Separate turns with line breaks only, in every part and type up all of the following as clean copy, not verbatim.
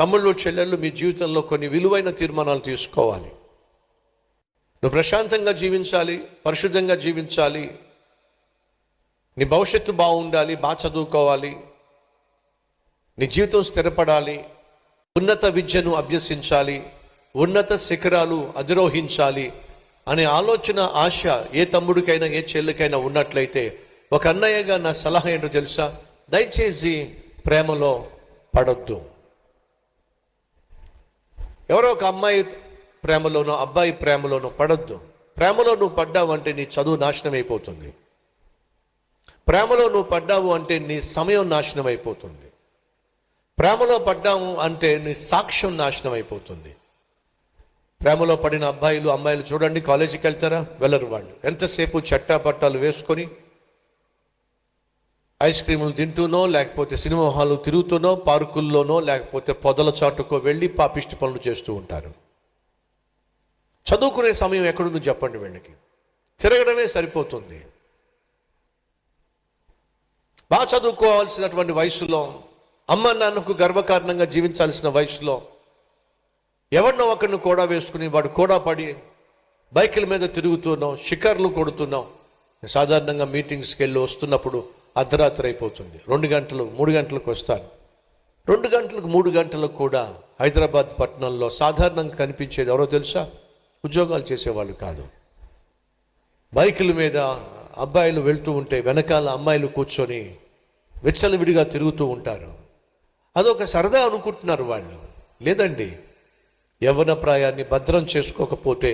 తమ్ముళ్ళు చెల్లెళ్ళు మీ జీవితంలో కొన్ని విలువైన తీర్మానాలు తీసుకోవాలి. నువ్వు ప్రశాంతంగా జీవించాలి, పరిశుద్ధంగా జీవించాలి, నీ భవిష్యత్తు బాగుండాలి, బాగా చదువుకోవాలి, నీ జీవితం స్థిరపడాలి, ఉన్నత విద్యను అభ్యసించాలి, ఉన్నత శిఖరాలు అధిరోహించాలి అనే ఆలోచన, ఆశ ఏ తమ్ముడికైనా ఏ చెల్లికైనా ఉన్నట్లయితే ఒక అన్నయ్యగా నా సలహా ఏంటో తెలుసా? దయచేసి ప్రేమలో పడొద్దు. ఎవరో ఒక అమ్మాయి ప్రేమలోనో అబ్బాయి ప్రేమలోనో పడొద్దు. ప్రేమలో నువ్వు పడ్డావు అంటే నీ చదువు నాశనం అయిపోతుంది. ప్రేమలో నువ్వు పడ్డావు అంటే నీ సమయం నాశనం అయిపోతుంది. ప్రేమలో పడ్డావు అంటే నీ సాక్ష్యం నాశనం అయిపోతుంది. ప్రేమలో పడిన అబ్బాయిలు అమ్మాయిలు చూడండి, కాలేజీకి వెళ్తారా? వెళ్ళరు. వాళ్ళు ఎంతసేపు చట్టా పట్టాలు వేసుకొని ఐస్ క్రీములు తింటూనో, లేకపోతే సినిమా హాలు తిరుగుతూనో, పార్కుల్లోనో, లేకపోతే పొదల చాటుకో వెళ్ళి పాపిష్టి పనులు చేస్తూ ఉంటారు. చదువుకునే సమయం ఎక్కడుందో చెప్పండి. వీళ్ళకి తిరగడమే సరిపోతుంది. బాగా చదువుకోవాల్సినటువంటి వయసులో, అమ్మ నాన్నకు గర్వకారణంగా జీవించాల్సిన వయసులో ఎవరినో ఒకరిని కూడా వేసుకుని వాడు కూడా పడి బైకుల మీద తిరుగుతున్నాం, షికార్లు కొడుతున్నాం. సాధారణంగా మీటింగ్స్కి వెళ్ళి వస్తున్నప్పుడు అర్ధరాత్రి అయిపోతుంది. 2 గంటలు 3 గంటలకు వస్తాను. 2 గంటలకు 3 గంటలకు కూడా హైదరాబాద్ పట్టణంలో సాధారణంగా కనిపించేది ఎవరో తెలుసా? ఉద్యోగాలు చేసేవాళ్ళు కాదు. బైకుల మీద అబ్బాయిలు వెళ్తూ ఉంటే వెనకాల అమ్మాయిలు కూర్చొని విచ్చలవిడిగా తిరుగుతూ ఉంటారు. అదొక సరదా అనుకుంటున్నారు వాళ్ళు. లేదండి, యవ్వన ప్రాయాన్ని భద్రం చేసుకోకపోతే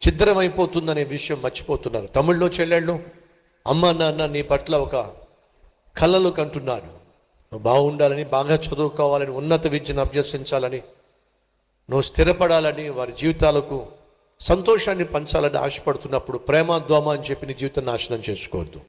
ఛిద్రమైపోతుందనే విషయం మర్చిపోతున్నారు. తమ్ముళ్ళు చెల్లెళ్ళు, అమ్మ నాన్న నీ పట్ల ఒక కలలు కంటున్నారు. నువ్వు బాగుండాలని, బాగా చదువుకోవాలని, ఉన్నత విద్యను అభ్యసించాలని, నువ్వు స్థిరపడాలని, వారి జీవితాలకు సంతోషాన్ని పంచాలని ఆశపడుతున్నప్పుడు ప్రేమ దోమ అని చెప్పి నీ జీవితం నాశనం చేసుకోవద్దు.